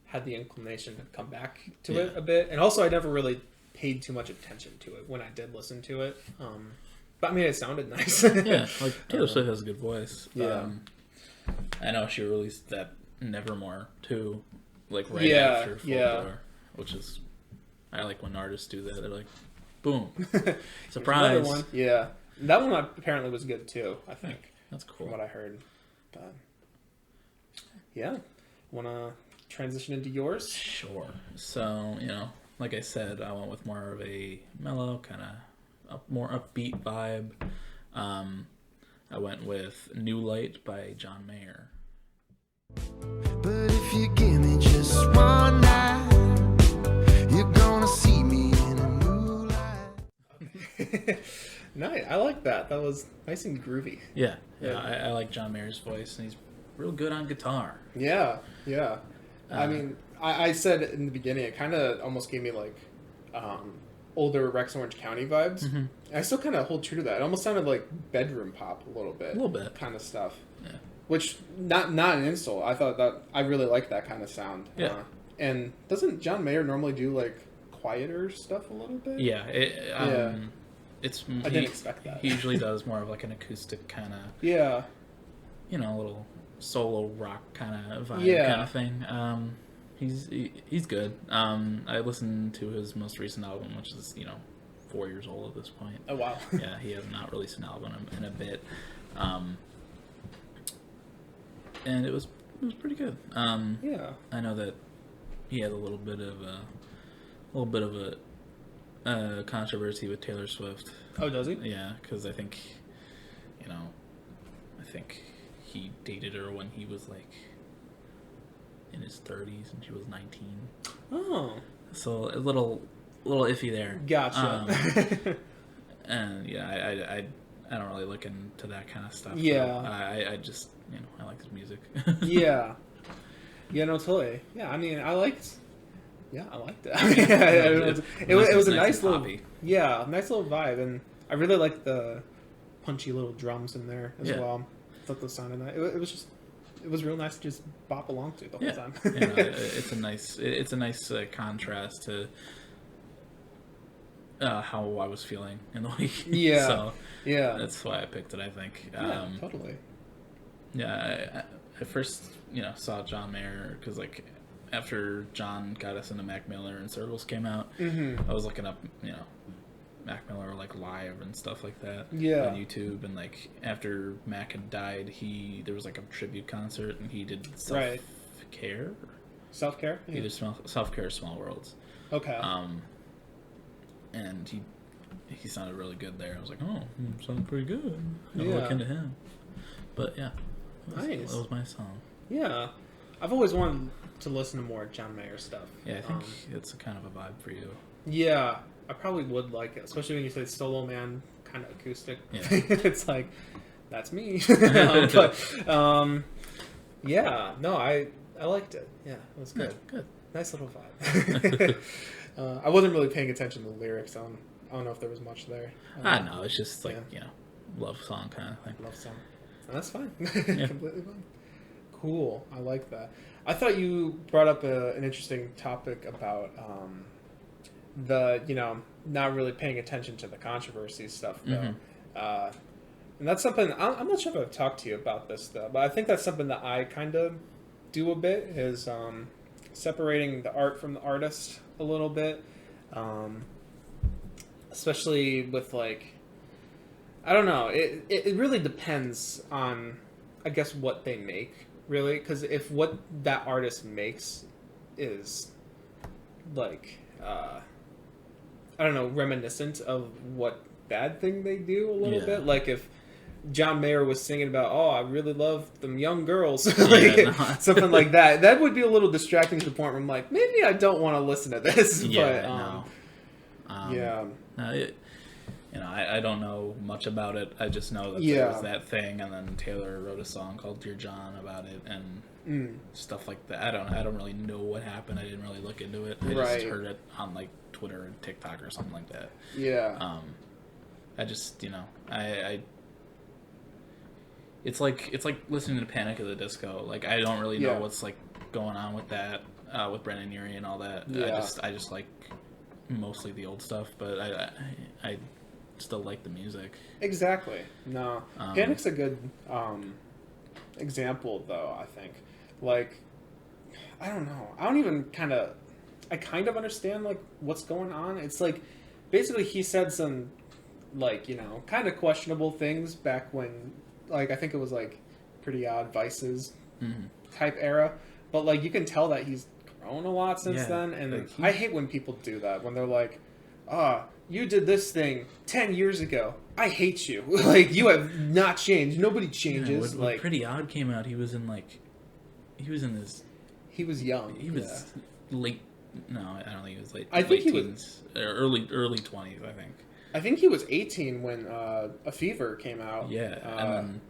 had the inclination to come back to it a bit. And also I never really paid too much attention to it when I did listen to it. But I mean, it sounded nice. Yeah, like Taylor Swift has a good voice. Yeah. I know she released that Nevermore too, like after Folklore, which is, I like when artists do that. They're like, boom, surprise. One. Yeah, that one apparently was good too, I think. That's cool. From what I heard. But yeah, want to transition into yours? Sure. So, like I said, I went with more of a mellow, kind of more upbeat vibe. I went with New Light by John Mayer. But if you give me just one night, you're gonna see me in a new light. Nice. I like that. That was nice and groovy. Yeah. I like John Mayer's voice, and he's real good on guitar. Yeah. I mean, I said in the beginning, it kind of almost gave me like older Rex Orange County vibes. I still kind of hold true to that. It almost sounded like bedroom pop a little bit kind of stuff. Yeah. Which not an insult. I thought that I really liked that kind of sound. Yeah. And doesn't John Mayer normally do like quieter stuff a little bit? Yeah. I didn't expect that. He usually does more of like an acoustic kind of. Yeah. A little solo rock kind of vibe kind of thing. He's good. I listened to his most recent album, which is 4 years old at this point. Oh wow. Yeah, he has not released an album in a bit. And it was pretty good. I know that he had a little bit of a controversy with Taylor Swift. Oh, does he? Yeah, because I think, I think he dated her when he was like in his 30s and she was 19. Oh. So a little iffy there. Gotcha. And yeah, I don't really look into that kind of stuff. Yeah. So I just I like his music. Yeah. Yeah, no, totally. Yeah, I mean, I liked it. It was a nice little poppy. Yeah, nice little vibe, and I really liked the punchy little drums in there as well. I thought those sounded nice. It was real nice to just bop along to the whole time. It's a nice contrast to how I was feeling in the week. Yeah. So yeah, that's why I picked it. I think. Yeah, totally. Yeah, I first saw John Mayer because like after John got us into Mac Miller and Circles came out, I was looking up Mac Miller like live and stuff like that on YouTube, and like after Mac had died, there was like a tribute concert and he did self-care. Self-care? Yeah. He did self-care Small Worlds. Okay. And he sounded really good there. I was like, oh, sounded pretty good. I'll Yeah. look into him. But yeah, Nice. That was my song. Yeah. I've always wanted to listen to more John Mayer stuff. Yeah, I think it's a kind of a vibe for you. Yeah, I probably would like it, especially when you say Solo Man, kind of acoustic. Yeah. It's like, that's me. But, yeah, no, I liked it. Yeah, it was good. Yeah, good. Nice little vibe. I wasn't really paying attention to the lyrics. I don't know if there was much there. No, it's just like, love song kind of thing. Love song. And that's fine. Completely fine. Cool. I like that. I thought you brought up an interesting topic about the, not really paying attention to the controversy stuff, though. And that's something, I'm not sure if I've talked to you about this, though, but I think that's something that I kind of do a bit, is separating the art from the artist a little bit. Especially with, like, I don't know, it really depends on, I guess, what they make, really, because if what that artist makes is, like, I don't know, reminiscent of what bad thing they do a little bit, like if John Mayer was singing about, oh, I really love them young girls, something like that, that would be a little distracting to the point where I'm like, maybe I don't want to listen to this, I don't know much about it. I just know that there was that thing, and then Taylor wrote a song called "Dear John" about it, and stuff like that. I don't really know what happened. I didn't really look into it. I just heard it on like Twitter and TikTok or something like that. Yeah. I just I it's like listening to Panic at the Disco. Like I don't really know what's like going on with that with Brendan Urie and all that. Yeah. I just like mostly the old stuff, but I still like the music. Exactly. No, Panic's a good example, though. I think, like, I don't know. I don't even I kind of understand like what's going on. It's like basically he said some like kind of questionable things back when, like, I think it was like Pretty Odd Vices type era, but like you can tell that he's grown a lot since then, and like I hate when people do that, when they're like, you did this thing 10 years ago. I hate you. Like, you have not changed. Nobody changes. When like Pretty Odd came out, he was in he was young. He was late. No, I don't think he was late. I think he teens, was early 20s. I think. I think he was 18 when A Fever came out. Yeah, and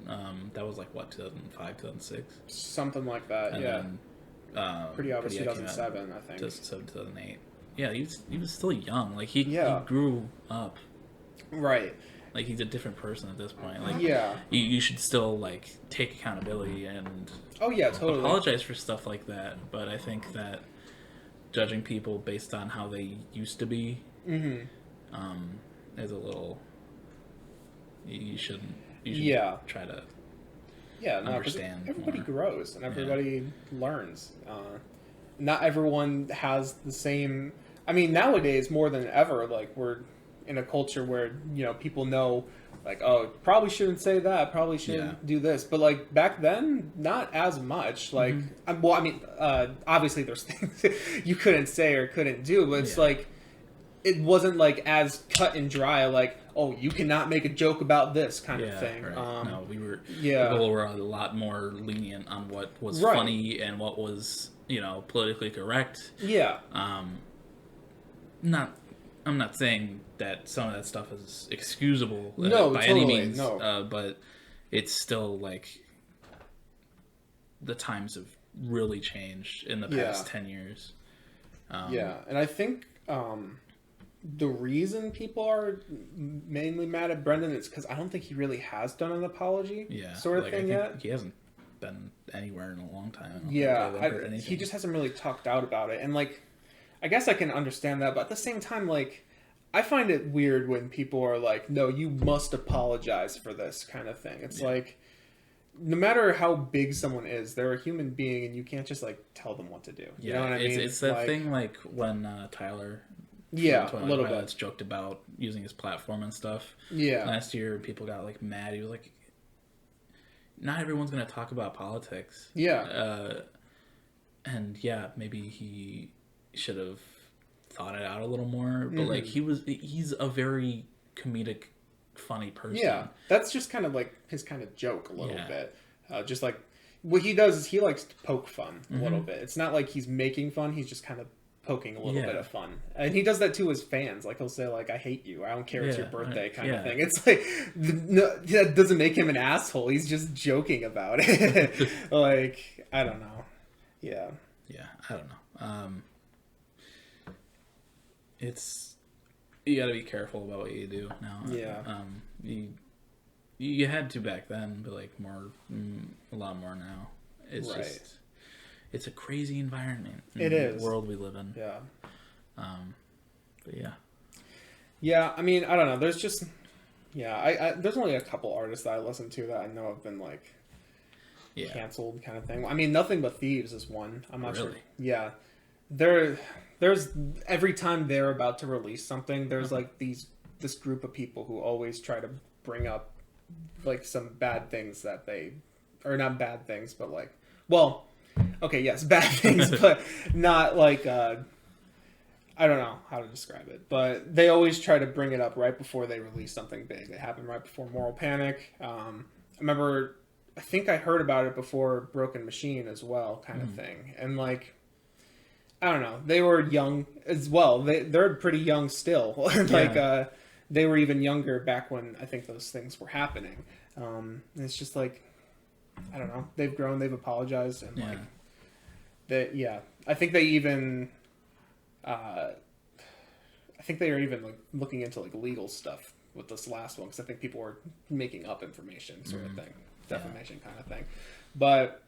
then that was like what, 2005, 2006, something like that. And then, Pretty Odd was 2007, I think. 2008. Yeah, he was still young. Like he grew up. Right. Like he's a different person at this point. Like you should still like take accountability and totally apologize for stuff like that. But I think that judging people based on how they used to be is a little. You shouldn't try to understand. Everybody grows and everybody learns. Not everyone has the same. I mean, nowadays more than ever, like we're in a culture where people know, like, oh, probably shouldn't say that, probably shouldn't do this, but like back then, not as much. Like, well, I mean, obviously there's things you couldn't say or couldn't do, but it's like it wasn't like as cut and dry, like, oh, you cannot make a joke about this kind of thing. Right. No, yeah, people were a lot more lenient on what was right. funny and what was, politically correct. Yeah. I'm not saying that some of that stuff is excusable no, by totally, any means, no. but it's still like the times have really changed in the past 10 years. Yeah, and I think the reason people are mainly mad at Brendan is because I don't think he really has done an apology sort of thing yet. He hasn't been anywhere in a long time. He just hasn't really talked out about it. And, like, I guess I can understand that, but at the same time, like, I find it weird when people are like, no, you must apologize for this kind of thing. It's like, no matter how big someone is, they're a human being, and you can't just, like, tell them what to do. You know what I mean? It's that like, thing, like, when Tyler... a little bit. Joked about using his platform and stuff. Yeah. Last year, people got, like, mad. He was like, not everyone's going to talk about politics. Yeah. And, yeah, maybe he should have thought it out a little more. But, like, he's a very comedic, funny person. Yeah. That's just kind of, like, his kind of joke a little bit. Just, like, what he does is he likes to poke fun a little bit. It's not like he's making fun. He's just kind of poking a little bit of fun, and he does that to his fans. Like, he'll say, like, I hate you, I don't care, it's your birthday kind of thing. It's like, no, that doesn't make him an asshole. He's just joking about it. Like, I don't know. Yeah I don't know. It's, you gotta be careful about what you do now. You had to back then, but like a lot more now. It's just, it's a crazy environment. It is. The world we live in. Yeah. But yeah. Yeah, I mean, I don't know. There's just... Yeah, I there's only a couple artists that I listen to that I know have been, like, canceled kind of thing. I mean, Nothing But Thieves is one. I'm not sure. Yeah. There's... Every time they're about to release something, there's, like, this group of people who always try to bring up, like, some bad things that they... Or not bad things, but, like... Well... Okay, yes, bad things, but not like, I don't know how to describe it, but they always try to bring it up right before they release something big. It happened right before Moral Panic. I remember, I think I heard about it before Broken Machine as well, kind of thing. And, like, I don't know, they were young as well. They're pretty young still. Like, they were even younger back when I think those things were happening. And it's just like, I don't know. They've grown. They've apologized, and like, I think they even, I think they are even like looking into like legal stuff with this last one because I think people were making up information, sort of thing, defamation kind of thing. But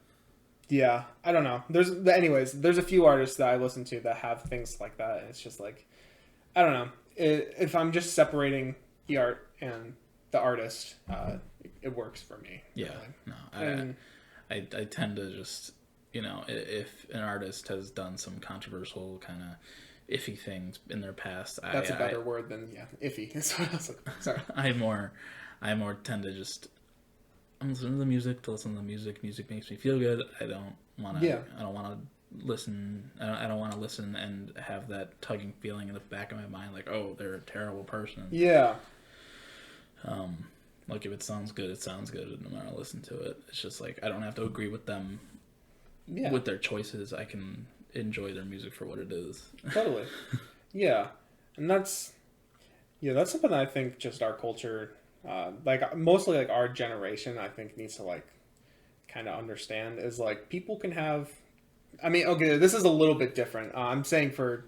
yeah, I don't know. There's a few artists that I listen to that have things like that. And it's just like, I don't know. If I'm just separating the art and the artist, it works for me. Yeah, really. No, I tend to just, if an artist has done some controversial kind of iffy things in their past, that's a better word than iffy. Sorry. I more tend to just, I'm listening to the music to listen to the music. Music makes me feel good. I don't want to. I don't want to listen. I don't want to listen and have that tugging feeling in the back of my mind, like, oh, they're a terrible person. Yeah. Like, if it sounds good, it sounds good, no matter I listen to it. It's just like, I don't have to agree with them with their choices. I can enjoy their music for what it is. Totally. Yeah. And that's something that I think just our culture, like, mostly, like, our generation, I think, needs to, like, kind of understand is, like, people can have, I mean, okay, this is a little bit different. I'm saying for,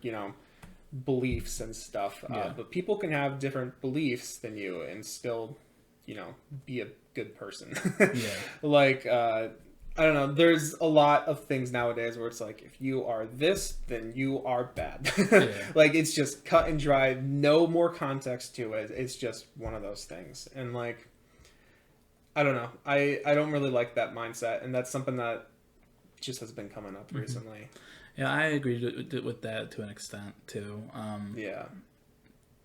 beliefs and stuff, but people can have different beliefs than you and still, be a good person. Like, I don't know, there's a lot of things nowadays where it's like, if you are this, then you are bad. Like, it's just cut and dry, no more context to it. It's just one of those things. And, like, I don't know, I don't really like that mindset, and that's something that just has been coming up recently. Yeah, I agree with that to an extent too.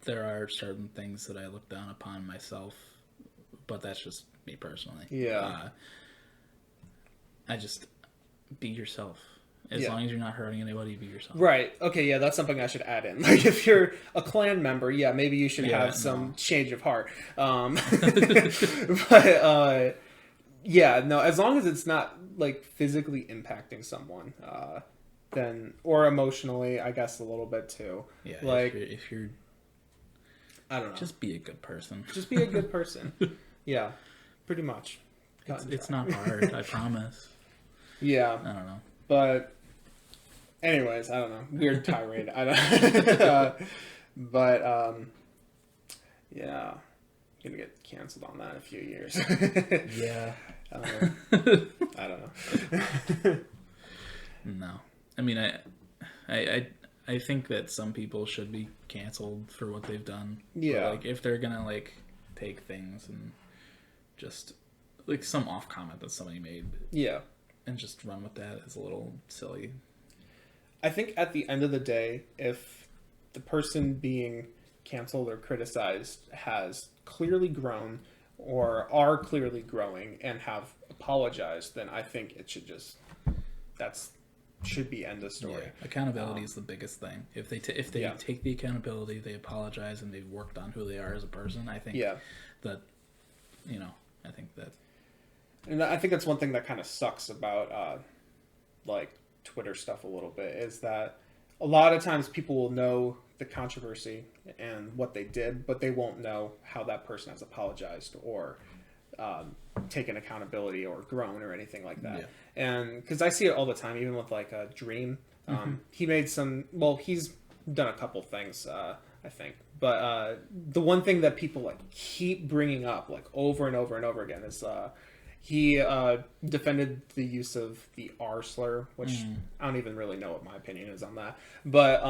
There are certain things that I look down upon myself, but that's just me personally. I just, be yourself. As long as you're not hurting anybody, be yourself. Right. Okay, yeah, that's something I should add in. Like, if you're a clan member, yeah, maybe you should have some change of heart. But, yeah, no, as long as it's not, like, physically impacting someone, then, or emotionally, I guess a little bit, too. Yeah, like, if you're I don't know. Just be a good person. Just be a good person. Yeah, pretty much. It's not hard, I promise. Yeah. I don't know. But anyways, I don't know. Weird tirade. I don't but yeah. Gonna get canceled on that in a few years. Yeah. I don't know. No. I mean, I think that some people should be canceled for what they've done. Yeah. But, like, if they're gonna, like, take things and just, like, some off comment that somebody made. Yeah. And just run with that is a little silly. I think at the end of the day, if the person being canceled or criticized has clearly grown or are clearly growing and have apologized, then I think it should just, should be end of story. Yeah. Accountability is the biggest thing. If they take the accountability, they apologize, and they've worked on who they are as a person, I think that, I think that. And I think that's one thing that kind of sucks about, like, Twitter stuff a little bit, is that a lot of times people will know the controversy and what they did, but they won't know how that person has apologized or taken accountability or grown or anything like that. Yeah. And because I see it all the time, even with, like, Dream. He made he's done a couple things, I think. But the one thing that people, like, keep bringing up, like, over and over and over again is he defended the use of the R slur, which I don't even really know what my opinion is on that. But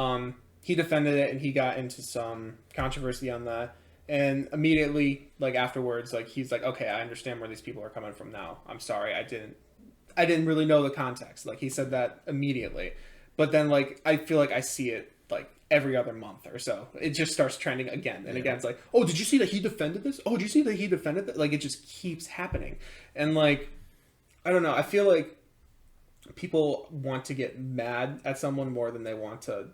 he defended it, and he got into some controversy on that. And immediately, like, afterwards, like, he's like, okay, I understand where these people are coming from now. I'm sorry, I didn't really know the context. Like, he said that immediately. But then, like, I feel like I see it, like, every other month or so. It just starts trending again and again. It's like, oh, did you see that he defended this? Oh, did you see that he defended that? Like, it just keeps happening. And, like, I don't know. I feel like people want to get mad at someone more than they want to,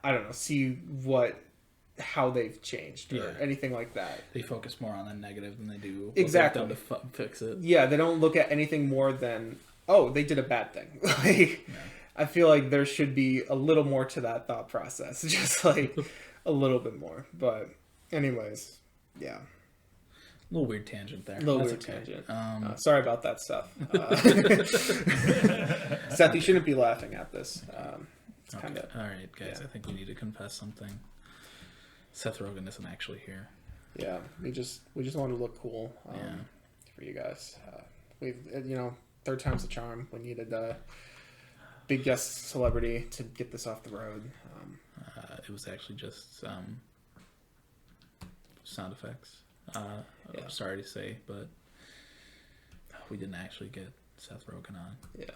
I don't know, see how they've changed or anything like that. They focus more on the negative than they do what exactly they've done to fix it. Yeah, they don't look at anything more than, oh, they did a bad thing. Like, I feel like there should be a little more to that thought process. Just, like, a little bit more. But anyways, yeah. A little weird tangent there. Tangent. Sorry about that, Seth. Seth, you shouldn't be laughing at this. It's okay. All right, guys. I think we need to confess something. Seth Rogen isn't actually here. Yeah, we just want to look cool for you guys. We've third time's the charm. We needed a big guest celebrity to get this off the road. It was actually just sound effects. I'm sorry to say, but we didn't actually get Seth Rogen on. Yeah.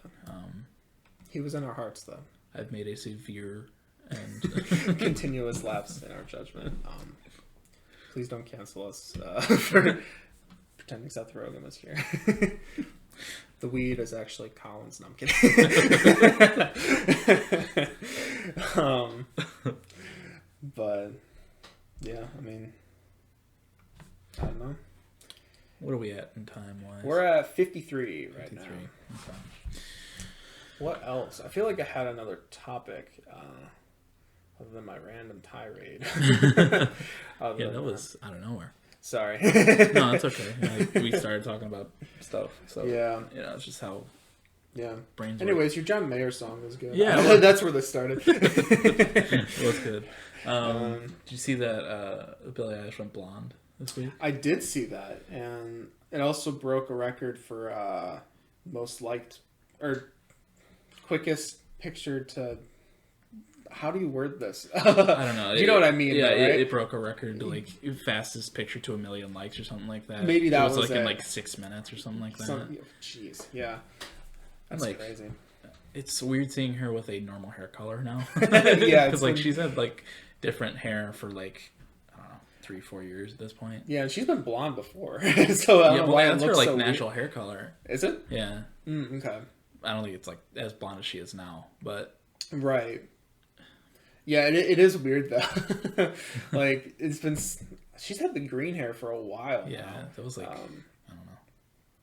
He was in our hearts, though. I've made a severe and continuous lapse in our judgment. Please don't cancel us for pretending Seth Rogen was here. The weed is actually Colin's. No, I'm kidding. But yeah, I mean, I don't know. What are we at in time wise? We're at 53 right now. Okay. What else? I feel like I had another topic other than my random tirade. Yeah, that was out of nowhere. Sorry. No, it's okay. We started talking about stuff. So yeah, it's just how brains Anyways, your John Mayer song was good. Yeah. That's where this started. It was good. Did you see that Billie Eilish went blonde this week? I did see that, and it also broke a record for most liked or quickest picture to. How do you word this? I don't know. Do you know what I mean? Yeah, though, right? it broke a record to, like, fastest picture to 1 million likes or something like that. Maybe that was like it. in like 6 minutes or something like that. Jeez, yeah, that's like, crazy. It's weird seeing her with a normal hair color now. Yeah, because like she's had like different hair for like I don't know 3-4 years at this point. Yeah, and she's been blonde before, so I don't know why that's it her looks like so natural weird. hair color. Is it? Yeah. Okay. I don't think it's like as blonde as she is now, but Right. Yeah, it is weird though. Like she's had the green hair for a while. yeah, now. that was like I don't know.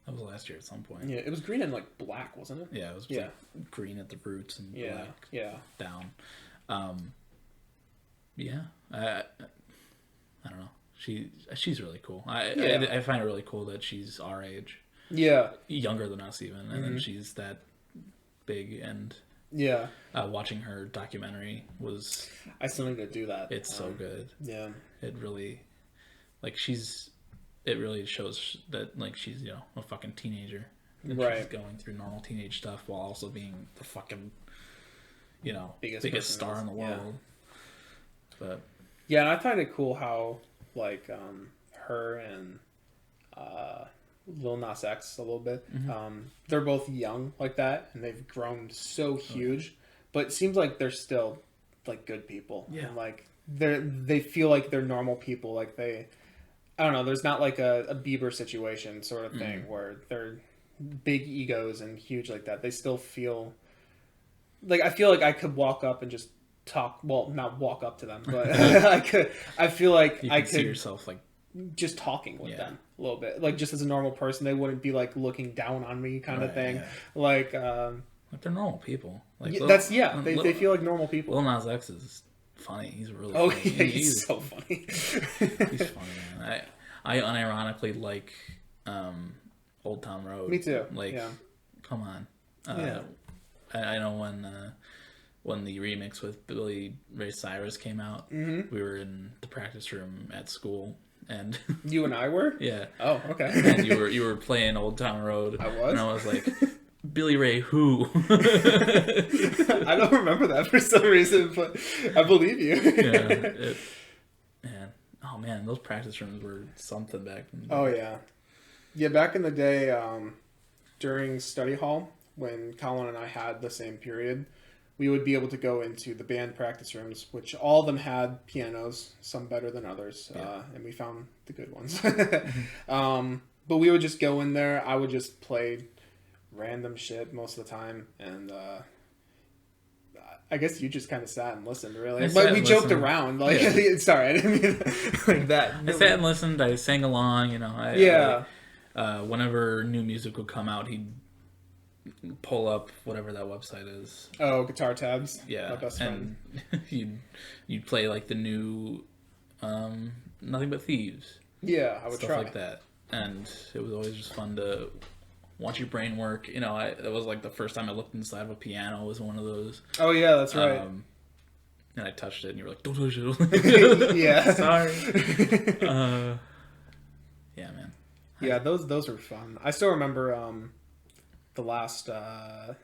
That was last year at some point. Yeah, it was green and like black, wasn't it? Yeah, it was like green at the roots and black down. Yeah, I don't know. She's really cool. I find it really cool that she's our age. Yeah, younger than us even, and then she's that big. And watching her documentary was. I still need to do that. It's so good. Yeah, it really, like it really shows that like she's a fucking teenager. And she's going through normal teenage stuff while also being the fucking biggest star in the world. But yeah, and I find it cool how like her and Lil Nas X a little bit. They're both young like that, and they've grown so huge. But it seems like they're still like good people. Yeah, and, like they feel like they're normal people. Like I don't know. There's not like a Bieber situation sort of thing where they're big egos and huge like that. They still feel like I feel like I could walk up and just talk. Well, not walk up to them, but I could. I feel like I could see yourself like just talking with them a little bit, like just as a normal person. They wouldn't be like looking down on me, kind of thing. Like they're normal people. Like they feel like normal people. Lil Nas X is funny. He's really funny. Yeah, he's so funny. He's funny, man. I unironically like Old Town Road. Me too. Like, come on. I know when the remix with Billy Ray Cyrus came out, we were in the practice room at school, and you and I were. Yeah. Oh, okay. And you were playing Old Town Road. I was. And I was like, Billy Ray who? I don't remember that for some reason, but I believe you. Oh man, those practice rooms were something back then. Oh yeah. Yeah, back in the day, during study hall, when Colin and I had the same period, we would be able to go into the band practice rooms, which all of them had pianos, some better than others, and we found the good ones. But we would just go in there. I would just play random shit most of the time, and I guess you just kind of sat and listened, really. But we joked around, like, sorry, I didn't mean like that. I sat and listened. I sang along, whenever new music would come out, he'd pull up whatever that website is. Oh, Guitar Tabs. Yeah, my best friend. you'd play like the new Nothing But Thieves. Yeah, I would stuff try like that, and it was always just fun to watch your brain work. That was like the first time I looked inside of a piano. Was one of those. Oh yeah, that's right. And I touched it, and you were like, "Don't touch it." Yeah, sorry. Yeah, man. Yeah, those were fun. I still remember the last time.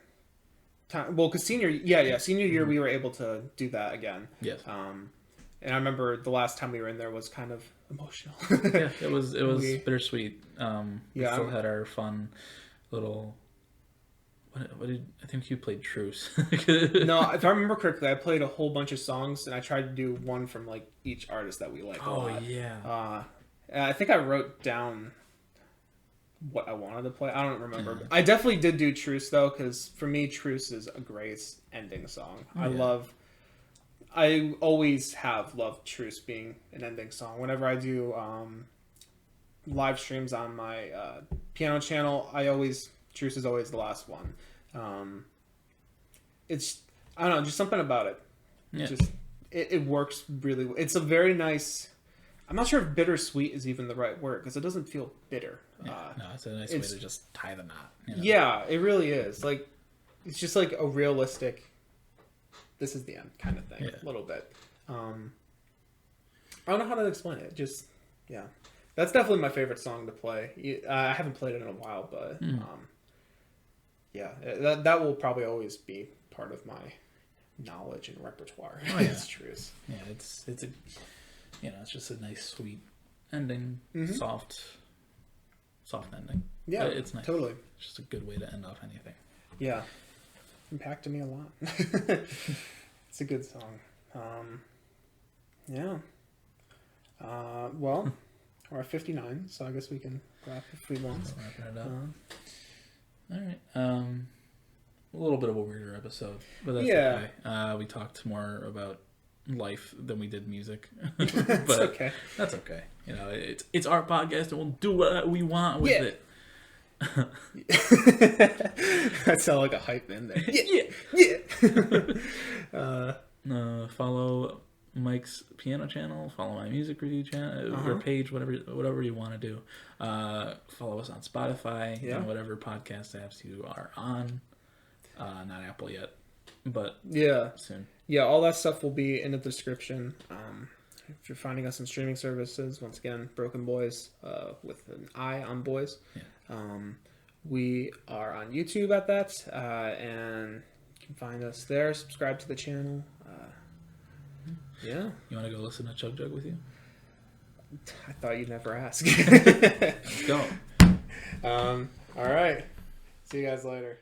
Well, because senior year we were able to do that again. Yes. And I remember the last time we were in there was kind of emotional. Yeah, it was bittersweet. We still had our fun little. What did I think you played Truce? No, if I remember correctly, I played a whole bunch of songs, and I tried to do one from like each artist that we like. Oh yeah. I think I wrote down what I wanted to play. I don't remember. Yeah. I definitely did do Truce though, because for me, Truce is a great ending song. Oh, I always have loved Truce being an ending song. Whenever I do live streams on my piano channel, Truce is always the last one. It's, I don't know, just something about it. Yeah. It works really well. It's a very nice, I'm not sure if bittersweet is even the right word, because it doesn't feel bitter. Yeah, no, it's a nice way to just tie the knot. Yeah, it really is. Like, it's just like a realistic, this is the end kind of thing, a little bit. I don't know how to explain it. Just, yeah. That's definitely my favorite song to play. I haven't played it in a while, but yeah, that will probably always be part of my knowledge and repertoire. Oh, yeah. It's Truce. Yeah, it's a, it's just a nice, sweet ending, soft ending. Yeah, but it's nice. Totally. It's just a good way to end off anything. Yeah, impacted me a lot. It's a good song. Yeah. Well, we're at 59, so I guess we can wrap if we want. Wrapping it up. All right. little bit of a weirder episode, but that's okay. We talked more about life than we did music. But but okay. That's okay. You know, it's our podcast and we'll do what we want with it. That sounded like a hype in there. Follow Mike's piano channel, follow my music review channel or page, whatever you want to do. Follow us on Spotify and whatever podcast apps you are on. Not Apple yet, but soon. Yeah, all that stuff will be in the description. If you're finding us in streaming services, once again, BrokeN Bois with an I on Bois. Yeah. We are on YouTube at that, and you can find us there. Subscribe to the channel. Yeah. You want to go listen to Chug Jug with you? I thought you'd never ask. Let's go. All right. See you guys later.